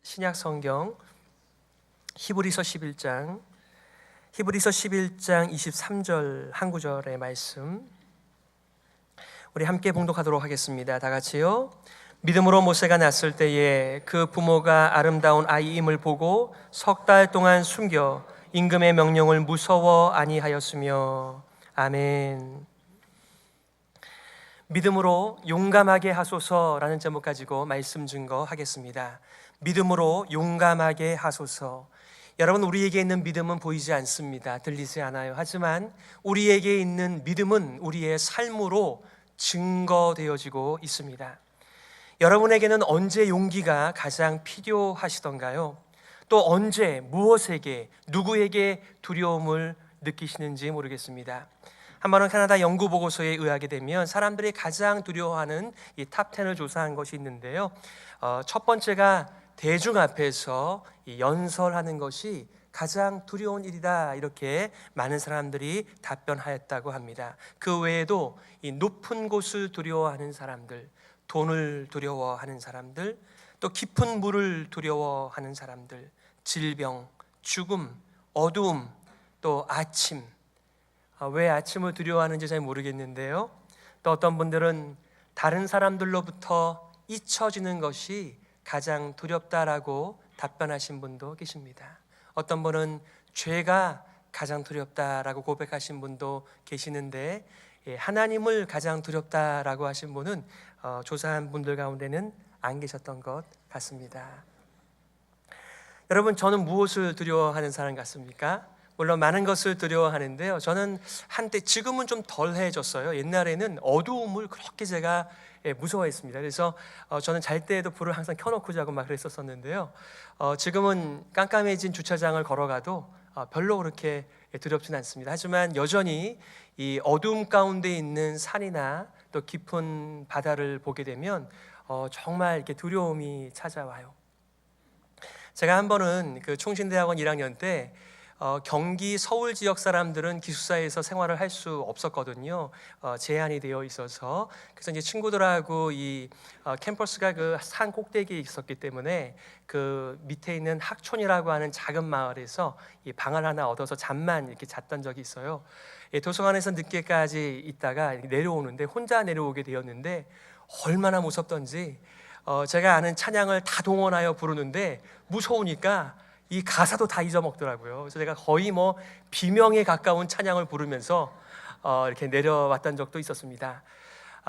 신약 성경 히브리서 11장 23절 한 구절의 말씀 우리 함께 봉독하도록 하겠습니다. 다 같이요. 믿음으로 모세가 낳았을 때에 그 부모가 아름다운 아이임을 보고 석 달 동안 숨겨 임금의 명령을 무서워 아니하였으며. 아멘. 믿음으로 용감하게 하소서라는 제목 가지고 말씀 증거하겠습니다. 믿음으로 용감하게 하소서. 여러분, 우리에게 있는 믿음은 보이지 않습니다. 들리지 않아요. 하지만 우리에게 있는 믿음은 우리의 삶으로 증거되어지고 있습니다. 여러분에게는 언제 용기가 가장 필요하시던가요? 또 언제 무엇에게 누구에게 두려움을 느끼시는지 모르겠습니다. 한 번은 캐나다 연구 보고서에 의하게 되면 사람들이 가장 두려워하는 이 탑 10을 조사한 것이 있는데요. 첫 번째가 대중 앞에서 연설하는 것이 가장 두려운 일이다, 이렇게 많은 사람들이 답변하였다고 합니다. 그 외에도 이 높은 곳을 두려워하는 사람들, 돈을 두려워하는 사람들, 또 깊은 물을 두려워하는 사람들, 질병, 죽음, 어두움, 또 아침. 왜 아침을 두려워하는지 잘 모르겠는데요. 또 어떤 분들은 다른 사람들로부터 잊혀지는 것이 가장 두렵다라고 답변하신 분도 계십니다. 어떤 분은 죄가 가장 두렵다라고 고백하신 분도 계시는데, 하나님을 가장 두렵다라고 하신 분은 조사한 분들 가운데는 안 계셨던 것 같습니다. 여러분, 저는 무엇을 두려워하는 사람 같습니까? 물론 많은 것을 두려워하는데요, 저는 한때, 지금은 좀 덜해졌어요. 옛날에는 어두움을 그렇게 제가 무서워했습니다. 그래서 저는 잘 때에도 불을 항상 켜놓고 자고 막 그랬었는데요, 지금은 깜깜해진 주차장을 걸어가도 별로 그렇게 두렵진 않습니다. 하지만 여전히 이 어두움 가운데 있는 산이나 또 깊은 바다를 보게 되면 정말 이렇게 두려움이 찾아와요. 제가 한 번은 그 총신대학원 1학년 때 경기 서울 지역 사람들은 기숙사에서 생활을 할 수 없었거든요. 제한이 되어 있어서. 그래서 이제 친구들하고 이 캠퍼스가 그 산 꼭대기에 있었기 때문에 그 밑에 있는 학촌이라고 하는 작은 마을에서 이 방을 하나 얻어서 잠만 이렇게 잤던 적이 있어요. 도서관에서 늦게까지 있다가 내려오는데, 혼자 내려오게 되었는데 얼마나 무섭던지, 제가 아는 찬양을 다 동원하여 부르는데 무서우니까 이 가사도 다 잊어먹더라고요. 그래서 제가 거의 비명에 가까운 찬양을 부르면서 이렇게 내려왔던 적도 있었습니다.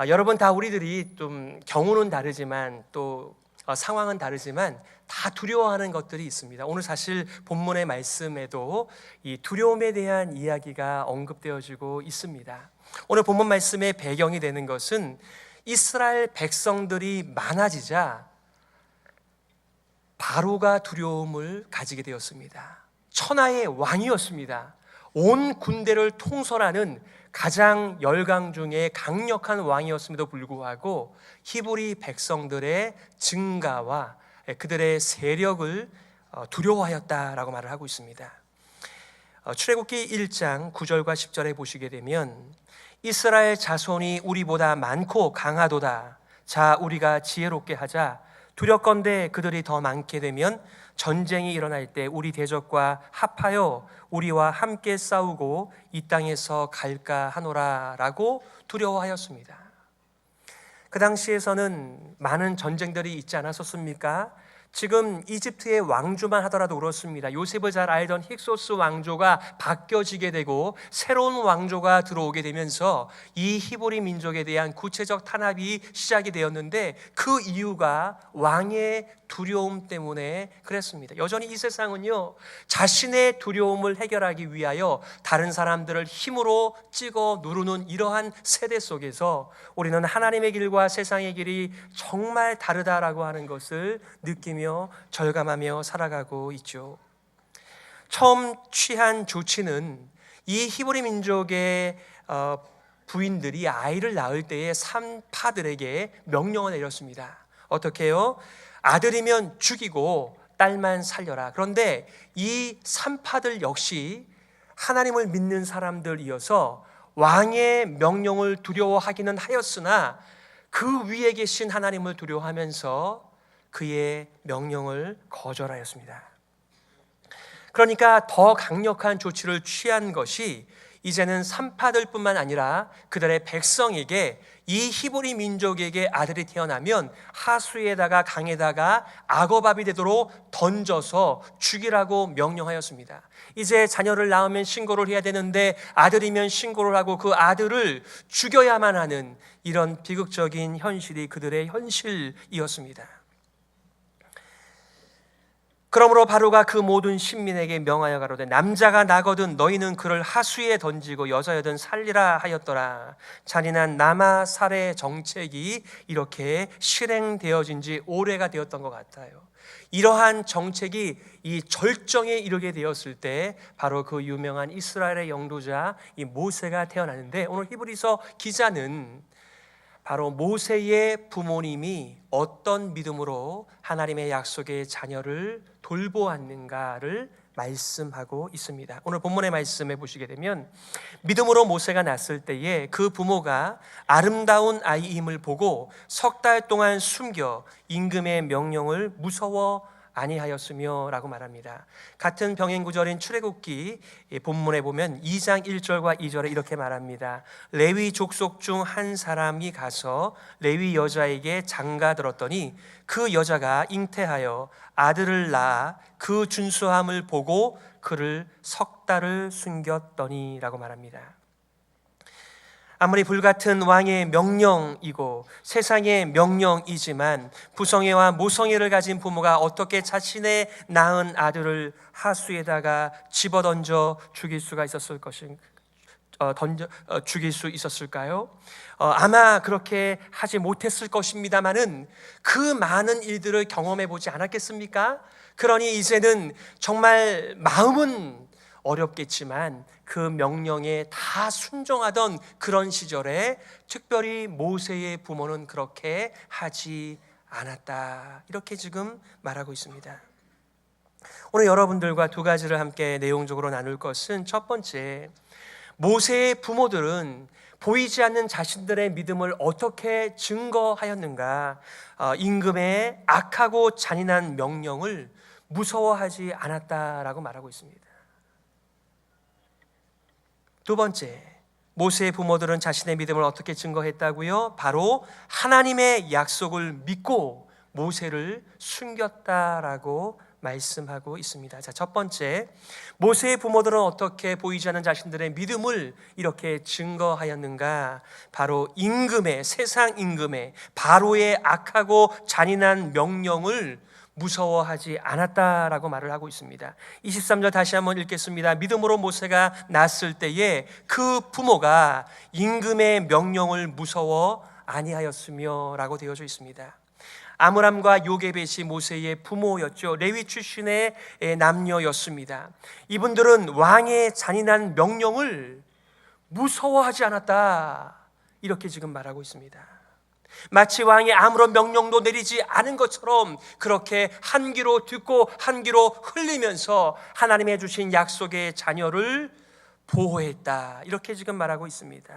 여러분, 다 우리들이 좀 경우는 다르지만 또 상황은 다르지만 다 두려워하는 것들이 있습니다. 오늘 사실 본문의 말씀에도 이 두려움에 대한 이야기가 언급되어지고 있습니다. 오늘 본문 말씀의 배경이 되는 것은 이스라엘 백성들이 많아지자 바로가 두려움을 가지게 되었습니다. 천하의 왕이었습니다. 온 군대를 통솔하는 가장 열강 중에 강력한 왕이었음에도 불구하고 히브리 백성들의 증가와 그들의 세력을 두려워하였다라고 말을 하고 있습니다. 출애굽기 1장 9절과 10절에 보시게 되면, 이스라엘 자손이 우리보다 많고 강하도다. 자, 우리가 지혜롭게 하자. 두렵건대 그들이 더 많게 되면 전쟁이 일어날 때 우리 대적과 합하여 우리와 함께 싸우고 이 땅에서 갈까 하노라 라고 두려워하였습니다. 그 당시에서는 많은 전쟁들이 있지 않았었습니까? 지금 이집트의 왕조만 하더라도 그렇습니다. 요셉을 잘 알던 힉소스 왕조가 바뀌어지게 되고 새로운 왕조가 들어오게 되면서 이 히브리 민족에 대한 구체적 탄압이 시작이 되었는데, 그 이유가 왕의 두려움 때문에 그랬습니다. 여전히 이 세상은요, 자신의 두려움을 해결하기 위하여 다른 사람들을 힘으로 찍어 누르는 이러한 세대 속에서 우리는 하나님의 길과 세상의 길이 정말 다르다라고 하는 것을 느끼며 절감하며 살아가고 있죠. 처음 취한 조치는 이 히브리 민족의 부인들이 아이를 낳을 때에 산파들에게 명령을 내렸습니다. 어떻게 해요? 아들이면 죽이고 딸만 살려라. 그런데 이 산파들 역시 하나님을 믿는 사람들이어서 왕의 명령을 두려워하기는 하였으나 그 위에 계신 하나님을 두려워하면서 그의 명령을 거절하였습니다. 그러니까 더 강력한 조치를 취한 것이 이제는 산파들뿐만 아니라 그들의 백성에게, 이 히브리 민족에게 아들이 태어나면 하수에다가 강에다가 악어밥이 되도록 던져서 죽이라고 명령하였습니다. 이제 자녀를 낳으면 신고를 해야 되는데 아들이면 신고를 하고 그 아들을 죽여야만 하는 이런 비극적인 현실이 그들의 현실이었습니다. 그러므로 바로가 그 모든 신민에게 명하여 가로되 남자가 나거든 너희는 그를 하수에 던지고 여자여든 살리라 하였더라. 잔인한 남아 살해 정책이 이렇게 실행되어진 지 오래가 되었던 것 같아요. 이러한 정책이 이 절정에 이르게 되었을 때 바로 그 유명한 이스라엘의 영도자 이 모세가 태어나는데, 오늘 히브리서 기자는 바로 모세의 부모님이 어떤 믿음으로 하나님의 약속의 자녀를 돌보았는가를 말씀하고 있습니다. 오늘 본문의 말씀에 보시게 되면 믿음으로 모세가 낳았을 때에 그 부모가 아름다운 아이임을 보고 석 달 동안 숨겨 임금의 명령을 무서워 아니하였으며 라고 말합니다. 같은 병행 구절인 출애굽기 본문에 보면 2장 1절과 2절에 이렇게 말합니다. 레위 족속 중 한 사람이 가서 레위 여자에게 장가들었더니 그 여자가 잉태하여 아들을 낳아 그 준수함을 보고 그를 석 달을 숨겼더니 라고 말합니다. 아무리 불같은 왕의 명령이고 세상의 명령이지만 부성애와 모성애를 가진 부모가 어떻게 자신의 낳은 아들을 하수에다가 집어던져 죽일 수가 있었을 것인가? 죽일 수 있었을까요? 아마 그렇게 하지 못했을 것입니다만은 그 많은 일들을 경험해 보지 않았겠습니까? 그러니 이제는 정말 마음은 어렵겠지만 그 명령에 다 순종하던 그런 시절에 특별히 모세의 부모는 그렇게 하지 않았다, 이렇게 지금 말하고 있습니다. 오늘 여러분들과 두 가지를 함께 내용적으로 나눌 것은, 첫 번째, 모세의 부모들은 보이지 않는 자신들의 믿음을 어떻게 증거하였는가? 임금의 악하고 잔인한 명령을 무서워하지 않았다라고 말하고 있습니다. 두 번째, 모세의 부모들은 자신의 믿음을 어떻게 증거했다고요? 바로 하나님의 약속을 믿고 모세를 숨겼다라고 말씀하고 있습니다. 자, 첫 번째, 모세의 부모들은 어떻게 보이지 않는 자신들의 믿음을 이렇게 증거하였는가? 바로 임금의, 세상 임금의, 바로의 악하고 잔인한 명령을 무서워하지 않았다라고 말을 하고 있습니다. 23절 다시 한번 읽겠습니다. 믿음으로 모세가 낳았을 때에 그 부모가 임금의 명령을 무서워 아니하였으며 라고 되어져 있습니다. 아므람과 요게벳이 모세의 부모였죠. 레위 출신의 남녀였습니다. 이분들은 왕의 잔인한 명령을 무서워하지 않았다, 이렇게 지금 말하고 있습니다. 마치 왕이 아무런 명령도 내리지 않은 것처럼 그렇게 한 귀로 듣고 한 귀로 흘리면서 하나님의 주신 약속의 자녀를 보호했다, 이렇게 지금 말하고 있습니다.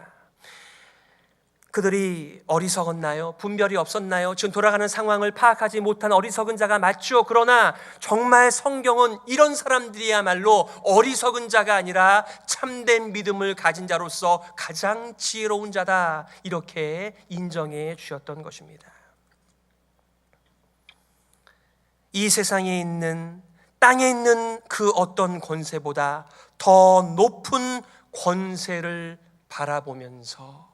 그들이 어리석었나요? 분별이 없었나요? 지금 돌아가는 상황을 파악하지 못한 어리석은 자가 맞죠. 그러나 정말 성경은 이런 사람들이야말로 어리석은 자가 아니라 참된 믿음을 가진 자로서 가장 지혜로운 자다, 이렇게 인정해 주셨던 것입니다. 이 세상에 있는, 땅에 있는 그 어떤 권세보다 더 높은 권세를 바라보면서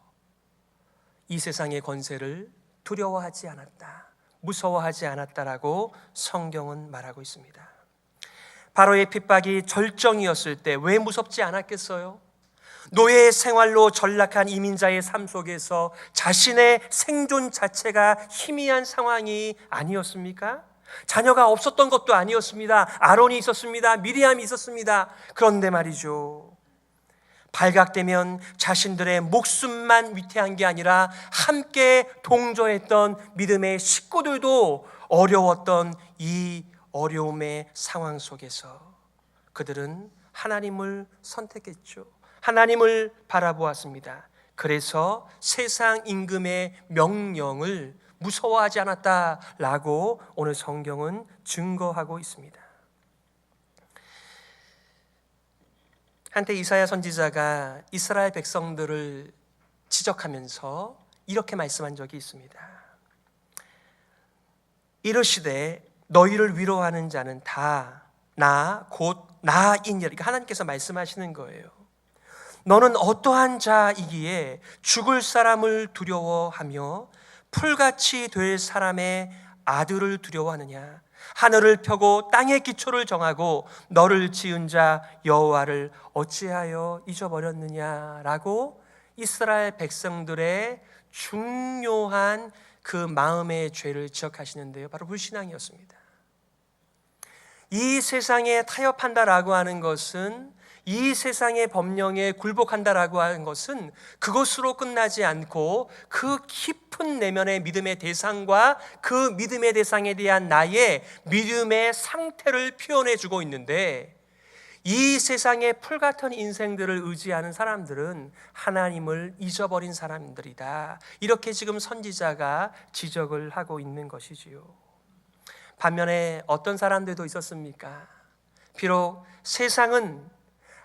이 세상의 권세를 두려워하지 않았다, 무서워하지 않았다라고 성경은 말하고 있습니다. 바로의 핍박이 절정이었을 때 왜 무섭지 않았겠어요? 노예 생활로 전락한 이민자의 삶 속에서 자신의 생존 자체가 희미한 상황이 아니었습니까? 자녀가 없었던 것도 아니었습니다. 아론이 있었습니다. 미리암이 있었습니다. 그런데 말이죠, 발각되면 자신들의 목숨만 위태한 게 아니라 함께 동조했던 믿음의 식구들도 어려웠던 이 어려움의 상황 속에서 그들은 하나님을 선택했죠. 하나님을 바라보았습니다. 그래서 세상 임금의 명령을 무서워하지 않았다라고 오늘 성경은 증거하고 있습니다. 한때 이사야 선지자가 이스라엘 백성들을 지적하면서 이렇게 말씀한 적이 있습니다. 이르시되 너희를 위로하는 자는 다 나 곧 나이니라. 하나님께서 말씀하시는 거예요. 너는 어떠한 자이기에 죽을 사람을 두려워하며 풀같이 될 사람의 아들을 두려워하느냐. 하늘을 펴고 땅의 기초를 정하고 너를 지은 자 여호와를 어찌하여 잊어버렸느냐라고 이스라엘 백성들의 중요한 그 마음의 죄를 지적하시는데요, 바로 불신앙이었습니다. 이 세상에 타협한다라고 하는 것은, 이 세상의 법령에 굴복한다라고 하는 것은 그것으로 끝나지 않고 그 깊은 내면의 믿음의 대상과 그 믿음의 대상에 대한 나의 믿음의 상태를 표현해 주고 있는데, 이 세상의 풀같은 인생들을 의지하는 사람들은 하나님을 잊어버린 사람들이다, 이렇게 지금 선지자가 지적을 하고 있는 것이지요. 반면에 어떤 사람들도 있었습니까? 비록 세상은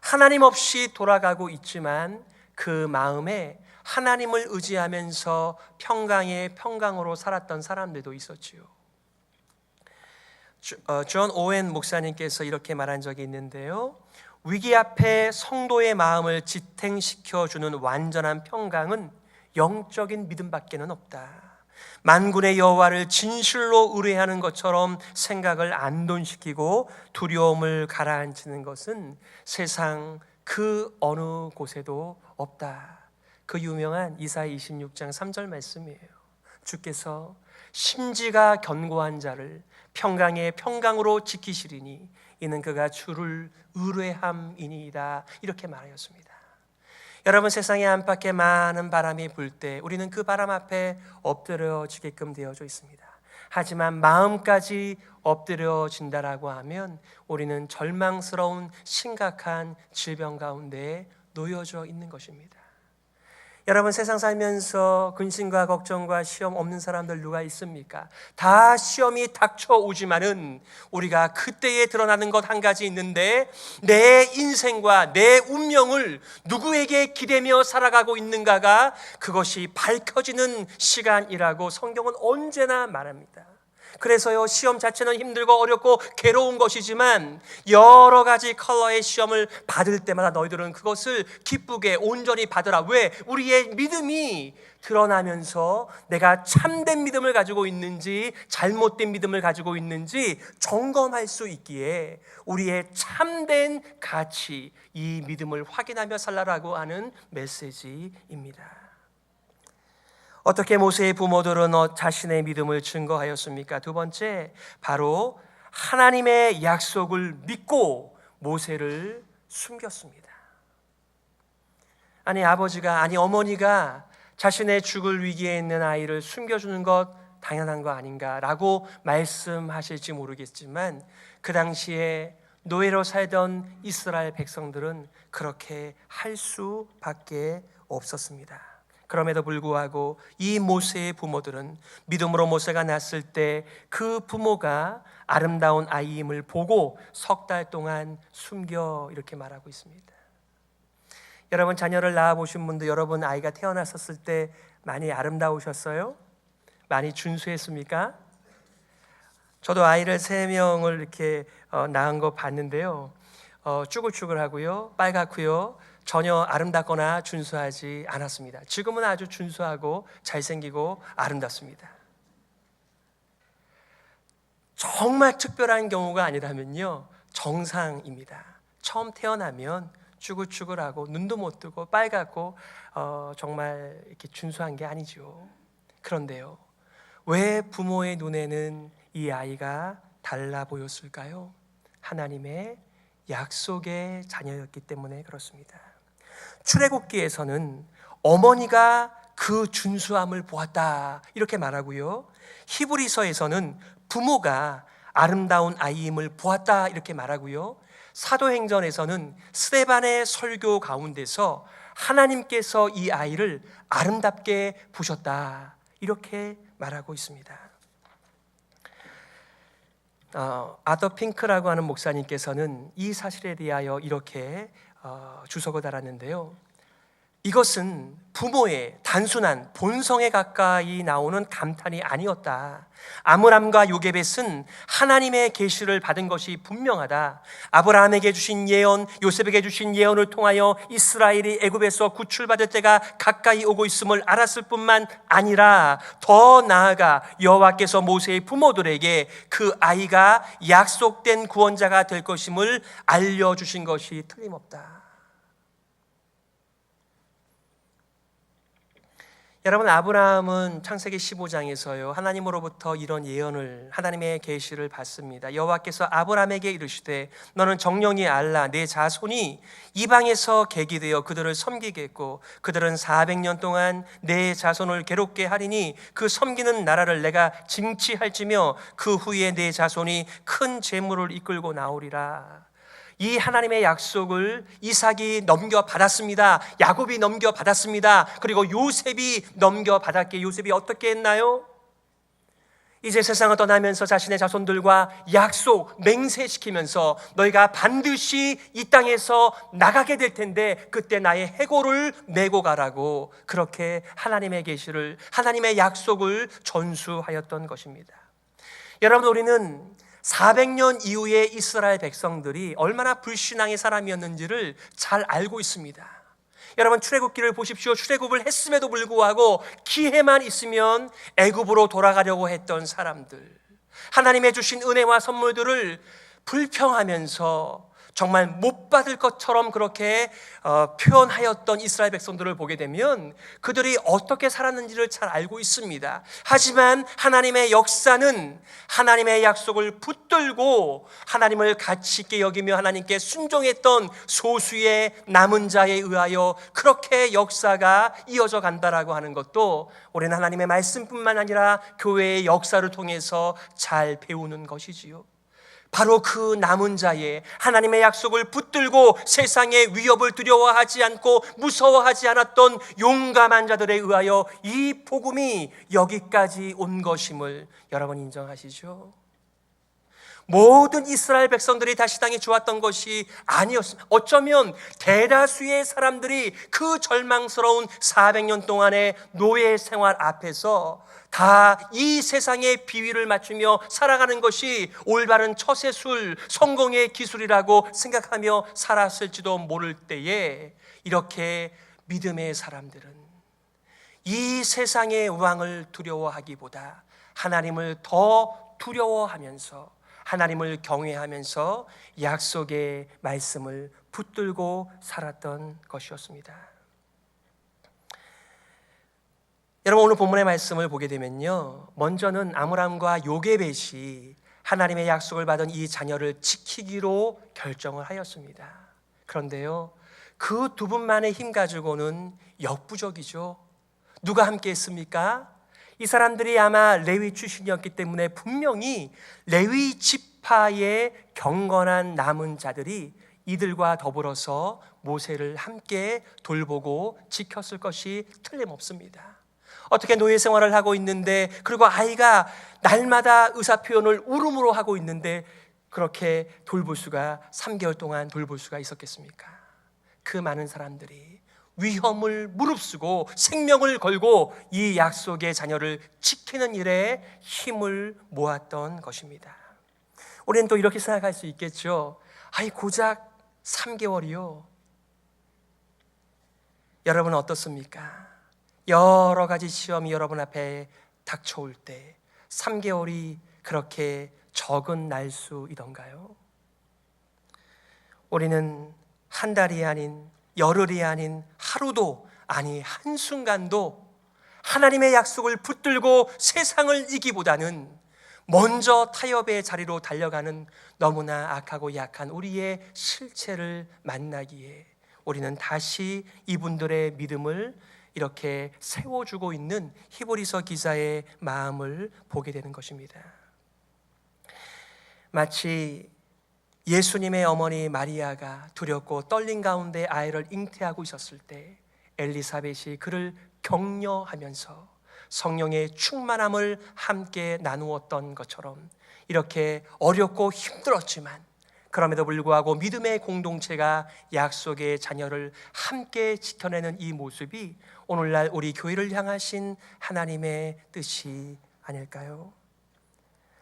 하나님 없이 돌아가고 있지만 그 마음에 하나님을 의지하면서 평강의 평강으로 살았던 사람들도 있었지요. 존 오웬 목사님께서 이렇게 말한 적이 있는데요, 위기 앞에 성도의 마음을 지탱시켜주는 완전한 평강은 영적인 믿음밖에는 없다. 만군의 여호와를 진실로 의뢰하는 것처럼 생각을 안돈시키고 두려움을 가라앉히는 것은 세상 그 어느 곳에도 없다. 그 유명한 이사야 26장 3절 말씀이에요. 주께서 심지가 견고한 자를 평강의 평강으로 지키시리니 이는 그가 주를 의뢰함이니이다, 이렇게 말하였습니다. 여러분, 세상에 안팎에 많은 바람이 불 때 우리는 그 바람 앞에 엎드려지게끔 되어져 있습니다. 하지만 마음까지 엎드려진다라고 하면 우리는 절망스러운 심각한 질병 가운데 놓여져 있는 것입니다. 여러분, 세상 살면서 근심과 걱정과 시험 없는 사람들 누가 있습니까? 다 시험이 닥쳐오지만은 우리가 그때에 드러나는 것 한 가지 있는데, 내 인생과 내 운명을 누구에게 기대며 살아가고 있는가가 그것이 밝혀지는 시간이라고 성경은 언제나 말합니다. 그래서요, 시험 자체는 힘들고 어렵고 괴로운 것이지만 여러 가지 컬러의 시험을 받을 때마다 너희들은 그것을 기쁘게 온전히 받으라. 왜? 우리의 믿음이 드러나면서 내가 참된 믿음을 가지고 있는지 잘못된 믿음을 가지고 있는지 점검할 수 있기에 우리의 참된 가치, 이 믿음을 확인하며 살라라고 하는 메시지입니다. 어떻게 모세의 부모들은 자신의 믿음을 증거하였습니까? 두 번째, 바로 하나님의 약속을 믿고 모세를 숨겼습니다. 아니, 어머니가 자신의 죽을 위기에 있는 아이를 숨겨주는 것 당연한 거 아닌가라고 말씀하실지 모르겠지만, 그 당시에 노예로 살던 이스라엘 백성들은 그렇게 할 수밖에 없었습니다. 그럼에도 불구하고 이 모세의 부모들은 믿음으로 모세가 낳았을 때 그 부모가 아름다운 아이임을 보고 석 달 동안 숨겨, 이렇게 말하고 있습니다. 여러분, 자녀를 낳아보신 분들, 여러분 아이가 태어났었을 때 많이 아름다우셨어요? 많이 준수했습니까? 저도 아이를 3명을 이렇게 낳은 거 봤는데요, 쭈글쭈글하고요, 빨갛고요, 전혀 아름답거나 준수하지 않았습니다. 지금은 아주 준수하고 잘생기고 아름답습니다. 정말 특별한 경우가 아니라면요, 정상입니다. 처음 태어나면 쭈글쭈글하고 눈도 못 뜨고 빨갛고 정말 이렇게 준수한 게 아니죠. 그런데요, 왜 부모의 눈에는 이 아이가 달라 보였을까요? 하나님의 약속의 자녀였기 때문에 그렇습니다. 출애굽기에서는 어머니가 그 준수함을 보았다, 이렇게 말하고요, 히브리서에서는 부모가 아름다운 아이임을 보았다, 이렇게 말하고요, 사도행전에서는 스데반의 설교 가운데서 하나님께서 이 아이를 아름답게 보셨다, 이렇게 말하고 있습니다. 아더 핑크라고 하는 목사님께서는 이 사실에 대하여 이렇게 주석을 달았는데요. 이것은 부모의 단순한 본성에 가까이 나오는 감탄이 아니었다. 아므람과 요게벳은 하나님의 계시를 받은 것이 분명하다. 아브라함에게 주신 예언, 요셉에게 주신 예언을 통하여 이스라엘이 애굽에서 구출받을 때가 가까이 오고 있음을 알았을 뿐만 아니라 더 나아가 여호와께서 모세의 부모들에게 그 아이가 약속된 구원자가 될 것임을 알려주신 것이 틀림없다. 여러분, 아브라함은 창세기 15장에서요 하나님으로부터 이런 예언을, 하나님의 계시를 받습니다. 여호와께서 아브라함에게 이르시되 너는 정령이 알라. 내 자손이 이방에서 계기되어 그들을 섬기겠고 그들은 400년 동안 내 자손을 괴롭게 하리니 그 섬기는 나라를 내가 징치할지며 그 후에 내 자손이 큰 재물을 이끌고 나오리라. 이 하나님의 약속을 이삭이 넘겨받았습니다. 야곱이 넘겨받았습니다. 그리고 요셉이 넘겨받았기에 요셉이 어떻게 했나요? 이제 세상을 떠나면서 자신의 자손들과 약속, 맹세시키면서 너희가 반드시 이 땅에서 나가게 될 텐데 그때 나의 해골을 메고 가라고 그렇게 하나님의 계시를, 하나님의 약속을 전수하였던 것입니다. 여러분, 우리는 400년 이후에 이스라엘 백성들이 얼마나 불신앙의 사람이었는지를 잘 알고 있습니다. 여러분, 출애굽기를 보십시오. 출애굽을 했음에도 불구하고 기회만 있으면 애굽으로 돌아가려고 했던 사람들, 하나님의 주신 은혜와 선물들을 불평하면서 정말 못 받을 것처럼 그렇게 표현하였던 이스라엘 백성들을 보게 되면 그들이 어떻게 살았는지를 잘 알고 있습니다. 하지만 하나님의 역사는 하나님의 약속을 붙들고 하나님을 가치 있게 여기며 하나님께 순종했던 소수의 남은 자에 의하여 그렇게 역사가 이어져 간다라고 하는 것도 우리는 하나님의 말씀뿐만 아니라 교회의 역사를 통해서 잘 배우는 것이지요. 바로 그 남은 자의 하나님의 약속을 붙들고 세상의 위협을 두려워하지 않고 무서워하지 않았던 용감한 자들에 의하여 이 복음이 여기까지 온 것임을 여러분 인정하시죠? 모든 이스라엘 백성들이 다시 땅에 좋았던 것이 아니었습니다. 어쩌면 대다수의 사람들이 그 절망스러운 400년 동안의 노예 생활 앞에서 다 이 세상의 비위를 맞추며 살아가는 것이 올바른 처세술, 성공의 기술이라고 생각하며 살았을지도 모를 때에 이렇게 믿음의 사람들은 이 세상의 왕을 두려워하기보다 하나님을 더 두려워하면서 하나님을 경외하면서 약속의 말씀을 붙들고 살았던 것이었습니다. 여러분, 오늘 본문의 말씀을 보게 되면요, 먼저는 아므람과 요게벳이 하나님의 약속을 받은 이 자녀를 지키기로 결정을 하였습니다. 그런데요, 그 두 분만의 힘 가지고는 역부족이죠. 누가 함께 했습니까? 이 사람들이 아마 레위 출신이었기 때문에 분명히 레위 지파의 경건한 남은 자들이 이들과 더불어서 모세를 함께 돌보고 지켰을 것이 틀림없습니다. 어떻게 노예 생활을 하고 있는데, 그리고 아이가 날마다 의사표현을 울음으로 하고 있는데 그렇게 돌볼 수가, 3개월 동안 돌볼 수가 있었겠습니까? 그 많은 사람들이 위험을 무릅쓰고 생명을 걸고 이 약속의 자녀를 지키는 일에 힘을 모았던 것입니다. 우리는 또 이렇게 생각할 수 있겠죠. 아이, 고작 3개월이요. 여러분은 어떻습니까? 여러 가지 시험이 여러분 앞에 닥쳐올 때 3개월이 그렇게 적은 날수이던가요? 우리는 한 달이 아닌, 열흘이 아닌, 하루도 아니 한순간도 하나님의 약속을 붙들고 세상을 이기보다는 먼저 타협의 자리로 달려가는 너무나 악하고 약한 우리의 실체를 만나기에 우리는 다시 이분들의 믿음을 이렇게 세워주고 있는 히브리서 기자의 마음을 보게 되는 것입니다. 마치 예수님의 어머니 마리아가 두렵고 떨림 가운데 아이를 잉태하고 있었을 때 엘리사벳이 그를 격려하면서 성령의 충만함을 함께 나누었던 것처럼 이렇게 어렵고 힘들었지만 그럼에도 불구하고 믿음의 공동체가 약속의 자녀를 함께 지켜내는 이 모습이 오늘날 우리 교회를 향하신 하나님의 뜻이 아닐까요?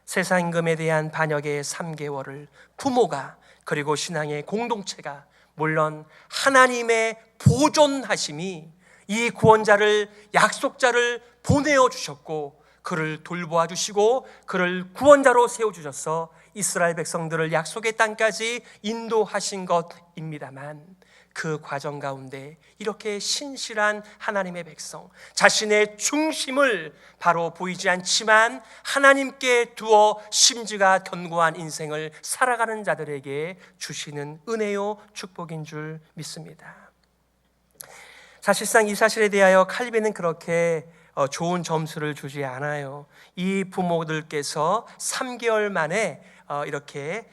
세상 임금에 대한 반역의 3개월을 부모가 그리고 신앙의 공동체가 물론 하나님의 보존하심이 이 구원자를 약속자를 보내어 주셨고 그를 돌보아 주시고 그를 구원자로 세워주셔서 이스라엘 백성들을 약속의 땅까지 인도하신 것입니다만 그 과정 가운데 이렇게 신실한 하나님의 백성, 자신의 중심을 바로 보이지 않지만 하나님께 두어 심지가 견고한 인생을 살아가는 자들에게 주시는 은혜요 축복인 줄 믿습니다. 사실상 이 사실에 대하여 칼빈은 그렇게 좋은 점수를 주지 않아요. 이 부모들께서 3개월 만에 이렇게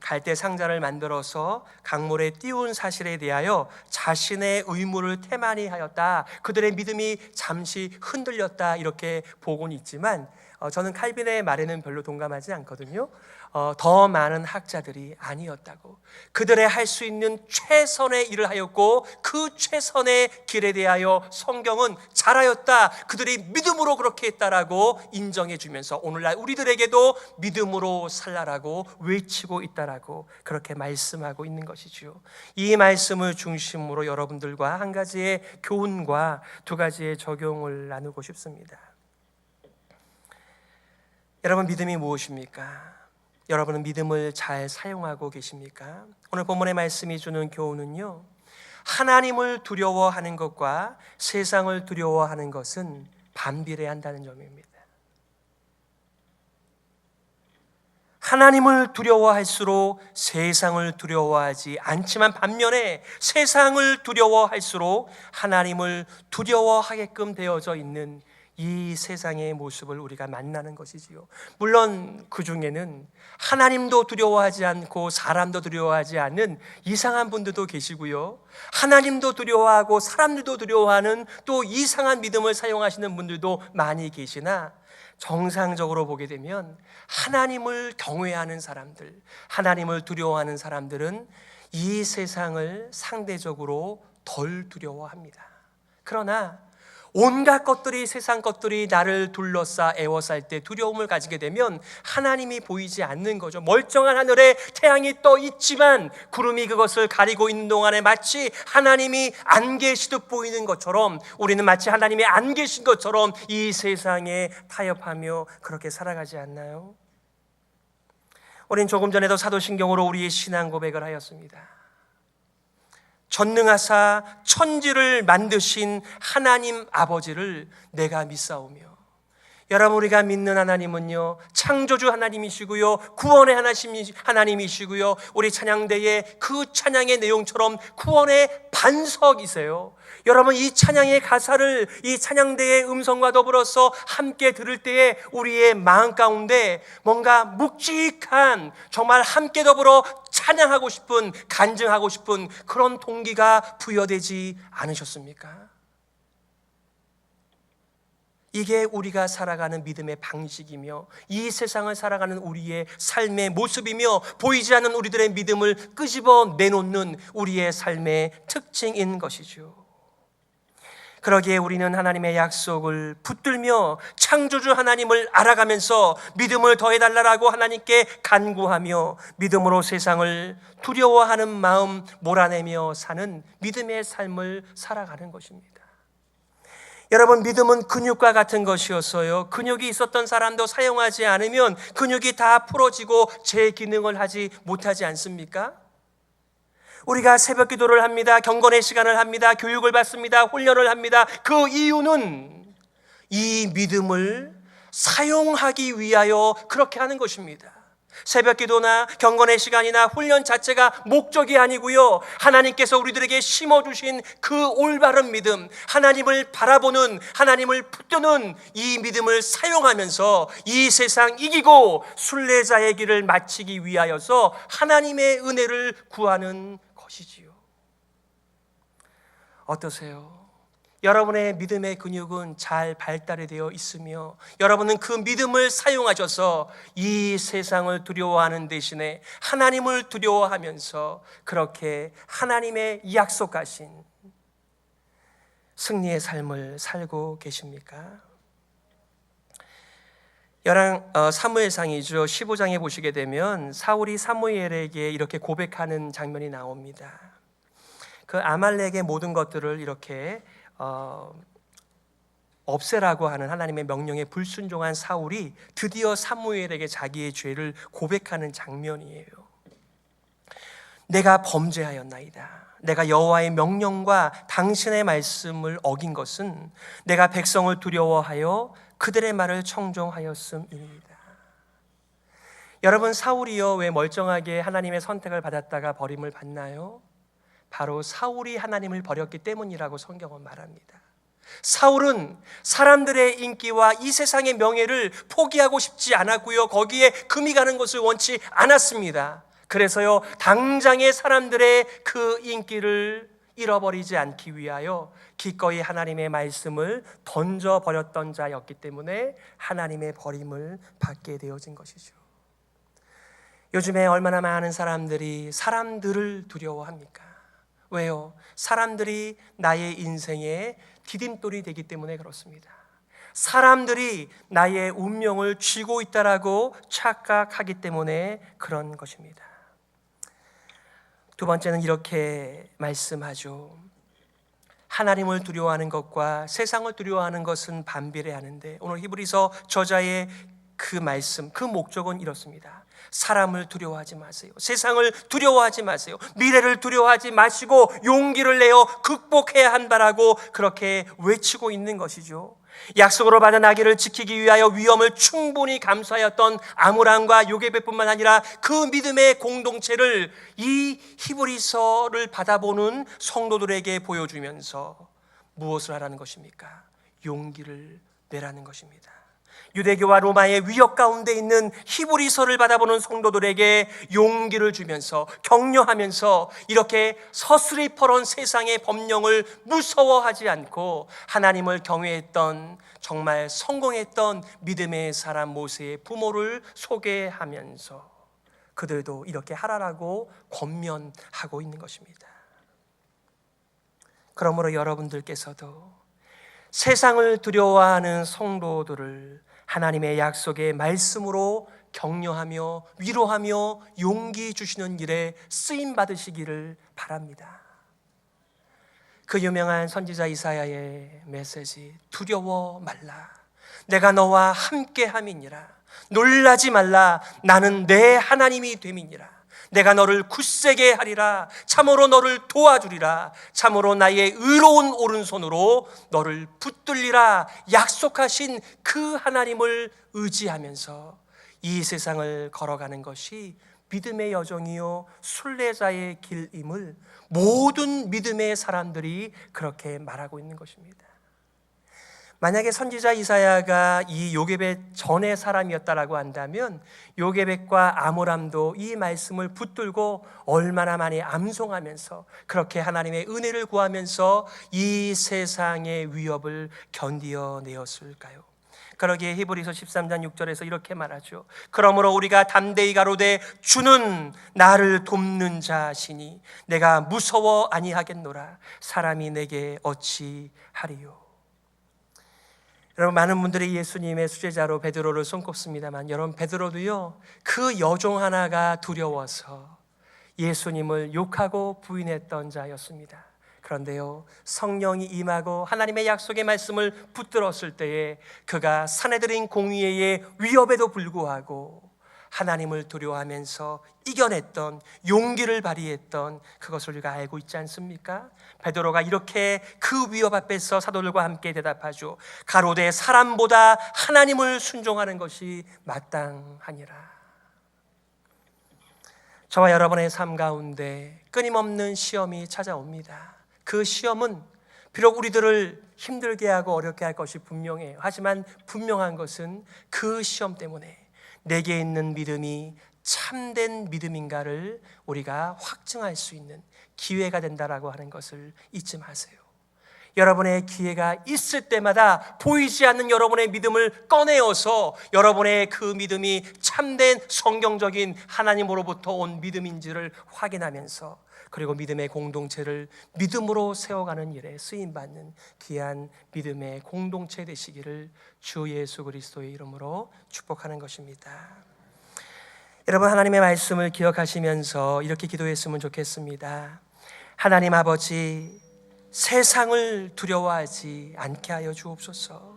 갈대 상자를 만들어서 강물에 띄운 사실에 대하여 자신의 의무를 태만히 하였다, 그들의 믿음이 잠시 흔들렸다, 이렇게 보고는 있지만 저는 칼빈의 말에는 별로 동감하지 않거든요. 더 많은 학자들이 아니었다고, 그들의 할 수 있는 최선의 일을 하였고 그 최선의 길에 대하여 성경은 잘하였다, 그들이 믿음으로 그렇게 했다라고 인정해 주면서 오늘날 우리들에게도 믿음으로 살라라고 외치고 있다라고 그렇게 말씀하고 있는 것이죠. 이 말씀을 중심으로 여러분들과 한 가지의 교훈과 두 가지의 적용을 나누고 싶습니다. 여러분, 믿음이 무엇입니까? 여러분은 믿음을 잘 사용하고 계십니까? 오늘 본문의 말씀이 주는 교훈은요, 하나님을 두려워하는 것과 세상을 두려워하는 것은 반비례한다는 점입니다. 하나님을 두려워할수록 세상을 두려워하지 않지만 반면에 세상을 두려워할수록 하나님을 두려워하게끔 되어져 있는 이 세상의 모습을 우리가 만나는 것이지요. 물론 그 중에는 하나님도 두려워하지 않고 사람도 두려워하지 않는 이상한 분들도 계시고요, 하나님도 두려워하고 사람들도 두려워하는 또 이상한 믿음을 사용하시는 분들도 많이 계시나 정상적으로 보게 되면 하나님을 경외하는 사람들, 하나님을 두려워하는 사람들은 이 세상을 상대적으로 덜 두려워합니다. 그러나 온갖 것들이, 세상 것들이 나를 둘러싸 애워쌀 때 두려움을 가지게 되면 하나님이 보이지 않는 거죠. 멀쩡한 하늘에 태양이 떠 있지만 구름이 그것을 가리고 있는 동안에 마치 하나님이 안 계시듯 보이는 것처럼 우리는 마치 하나님이 안 계신 것처럼 이 세상에 타협하며 그렇게 살아가지 않나요? 우린 조금 전에도 사도신경으로 우리의 신앙 고백을 하였습니다. 전능하사 천지를 만드신 하나님 아버지를 내가 믿사오며, 여러분, 우리가 믿는 하나님은요, 창조주 하나님이시고요, 구원의 하나님이시고요, 우리 찬양대의 그 찬양의 내용처럼 구원의 반석이세요. 여러분, 이 찬양의 가사를 이 찬양대의 음성과 더불어서 함께 들을 때에 우리의 마음 가운데 뭔가 묵직한, 정말 함께 더불어 찬양하고 싶은, 간증하고 싶은 그런 동기가 부여되지 않으셨습니까? 이게 우리가 살아가는 믿음의 방식이며 이 세상을 살아가는 우리의 삶의 모습이며 보이지 않는 우리들의 믿음을 끄집어 내놓는 우리의 삶의 특징인 것이죠. 그러기에 우리는 하나님의 약속을 붙들며 창조주 하나님을 알아가면서 믿음을 더해달라고 하나님께 간구하며 믿음으로 세상을 두려워하는 마음 몰아내며 사는 믿음의 삶을 살아가는 것입니다. 여러분, 믿음은 근육과 같은 것이었어요. 근육이 있었던 사람도 사용하지 않으면 근육이 다 풀어지고 제 기능을 하지 못하지 않습니까? 우리가 새벽 기도를 합니다. 경건의 시간을 합니다. 교육을 받습니다. 훈련을 합니다. 그 이유는 이 믿음을 사용하기 위하여 그렇게 하는 것입니다. 새벽 기도나 경건의 시간이나 훈련 자체가 목적이 아니고요, 하나님께서 우리들에게 심어주신 그 올바른 믿음, 하나님을 바라보는, 하나님을 붙드는 이 믿음을 사용하면서 이 세상 이기고 순례자의 길을 마치기 위하여서 하나님의 은혜를 구하는 것이지요. 어떠세요? 여러분의 믿음의 근육은 잘 발달이 되어 있으며 여러분은 그 믿음을 사용하셔서 이 세상을 두려워하는 대신에 하나님을 두려워하면서 그렇게 하나님의 약속하신 승리의 삶을 살고 계십니까? 사무엘상이죠. 15장에 보시게 되면 사울이 사무엘에게 이렇게 고백하는 장면이 나옵니다. 그 아말렉의 모든 것들을 이렇게 없애라고 하는 하나님의 명령에 불순종한 사울이 드디어 사무엘에게 자기의 죄를 고백하는 장면이에요. 내가 범죄하였나이다. 내가 여호와의 명령과 당신의 말씀을 어긴 것은 내가 백성을 두려워하여 그들의 말을 청종하였음이니이다. 여러분, 사울이요 왜 멀쩡하게 하나님의 선택을 받았다가 버림을 받나요? 바로 사울이 하나님을 버렸기 때문이라고 성경은 말합니다. 사울은 사람들의 인기와 이 세상의 명예를 포기하고 싶지 않았고요, 거기에 금이 가는 것을 원치 않았습니다. 그래서요, 당장의 사람들의 그 인기를 잃어버리지 않기 위하여 기꺼이 하나님의 말씀을 던져버렸던 자였기 때문에 하나님의 버림을 받게 되어진 것이죠. 요즘에 얼마나 많은 사람들이 사람들을 두려워합니까? 왜요? 사람들이 나의 인생의 디딤돌이 되기 때문에 그렇습니다. 사람들이 나의 운명을 쥐고 있다라고 착각하기 때문에 그런 것입니다. 두 번째는 이렇게 말씀하죠. 하나님을 두려워하는 것과 세상을 두려워하는 것은 반비례하는데, 오늘 히브리서 저자의 그 말씀, 그 목적은 이렇습니다. 사람을 두려워하지 마세요. 세상을 두려워하지 마세요. 미래를 두려워하지 마시고 용기를 내어 극복해야 한다라고 그렇게 외치고 있는 것이죠. 약속으로 받은 아기를 지키기 위하여 위험을 충분히 감수하였던 아므람과 요게벳뿐만 아니라 그 믿음의 공동체를 이 히브리서를 받아보는 성도들에게 보여주면서 무엇을 하라는 것입니까? 용기를 내라는 것입니다. 유대교와 로마의 위협 가운데 있는 히브리서를 받아보는 성도들에게 용기를 주면서 격려하면서 이렇게 서슬이퍼런 세상의 법령을 무서워하지 않고 하나님을 경외했던, 정말 성공했던 믿음의 사람 모세의 부모를 소개하면서 그들도 이렇게 하라라고 권면하고 있는 것입니다. 그러므로 여러분들께서도 세상을 두려워하는 성도들을 하나님의 약속의 말씀으로 격려하며 위로하며 용기 주시는 일에 쓰임 받으시기를 바랍니다. 그 유명한 선지자 이사야의 메시지, 두려워 말라, 내가 너와 함께 함이니라. 놀라지 말라, 나는 내 하나님이 됨이니라. 내가 너를 굳세게 하리라. 참으로 너를 도와주리라. 참으로 나의 의로운 오른손으로 너를 붙들리라. 약속하신 그 하나님을 의지하면서 이 세상을 걸어가는 것이 믿음의 여정이요 순례자의 길임을 모든 믿음의 사람들이 그렇게 말하고 있는 것입니다. 만약에 선지자 이사야가 이 요게벳 전의 사람이었다라고 한다면 요게벳과 아므람도 이 말씀을 붙들고 얼마나 많이 암송하면서 그렇게 하나님의 은혜를 구하면서 이 세상의 위협을 견디어내었을까요? 그러기에 히브리서 13장 6절에서 이렇게 말하죠. 그러므로 우리가 담대히 가로되 주는 나를 돕는 자시니 내가 무서워 아니하겠노라. 사람이 내게 어찌 하리요. 여러분, 많은 분들이 예수님의 수제자로 베드로를 손꼽습니다만 여러분, 베드로도요 그 여종 하나가 두려워서 예수님을 욕하고 부인했던 자였습니다. 그런데요, 성령이 임하고 하나님의 약속의 말씀을 붙들었을 때에 그가 사내들인 공의의 위협에도 불구하고 하나님을 두려워하면서 이겨냈던, 용기를 발휘했던 그것을 우리가 알고 있지 않습니까? 베드로가 이렇게 그 위협 앞에서 사도들과 함께 대답하죠. 가로되 사람보다 하나님을 순종하는 것이 마땅하니라. 저와 여러분의 삶 가운데 끊임없는 시험이 찾아옵니다. 그 시험은 비록 우리들을 힘들게 하고 어렵게 할 것이 분명해요. 하지만 분명한 것은 그 시험 때문에 내게 있는 믿음이 참된 믿음인가를 우리가 확증할 수 있는 기회가 된다라고 하는 것을 잊지 마세요. 여러분의 기회가 있을 때마다 보이지 않는 여러분의 믿음을 꺼내어서 여러분의 그 믿음이 참된 성경적인 하나님으로부터 온 믿음인지를 확인하면서, 그리고 믿음의 공동체를 믿음으로 세워가는 일에 쓰임받는 귀한 믿음의 공동체 되시기를 주 예수 그리스도의 이름으로 축복하는 것입니다. 여러분, 하나님의 말씀을 기억하시면서 이렇게 기도했으면 좋겠습니다. 하나님 아버지, 세상을 두려워하지 않게 하여 주옵소서.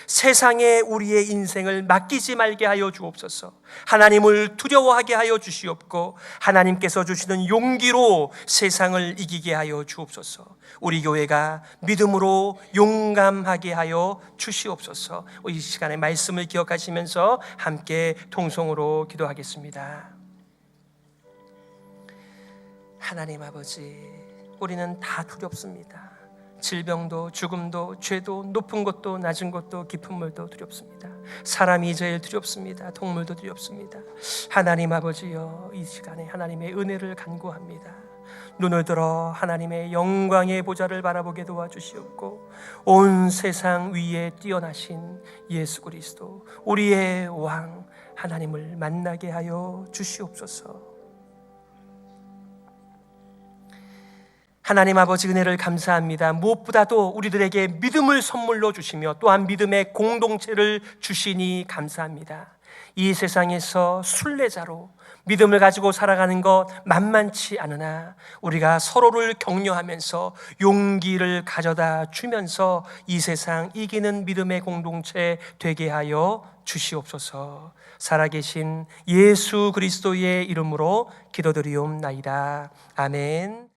세상에 우리의 인생을 맡기지 말게 하여 주옵소서. 하나님을 두려워하게 하여 주시옵고 하나님께서 주시는 용기로 세상을 이기게 하여 주옵소서. 우리 교회가 믿음으로 용감하게 하여 주시옵소서. 이 시간에 말씀을 기억하시면서 함께 통성으로 기도하겠습니다. 하나님 아버지, 우리는 다 두렵습니다. 질병도 죽음도 죄도 높은 것도 낮은 것도 깊은 물도 두렵습니다. 사람이 제일 두렵습니다. 동물도 두렵습니다. 하나님 아버지여, 이 시간에 하나님의 은혜를 간구합니다. 눈을 들어 하나님의 영광의 보좌를 바라보게 도와주시옵고 온 세상 위에 뛰어나신 예수 그리스도 우리의 왕 하나님을 만나게 하여 주시옵소서. 하나님 아버지, 은혜를 감사합니다. 무엇보다도 우리들에게 믿음을 선물로 주시며 또한 믿음의 공동체를 주시니 감사합니다. 이 세상에서 순례자로 믿음을 가지고 살아가는 것 만만치 않으나 우리가 서로를 격려하면서 용기를 가져다 주면서 이 세상 이기는 믿음의 공동체 되게 하여 주시옵소서. 살아계신 예수 그리스도의 이름으로 기도드리옵나이다. 아멘.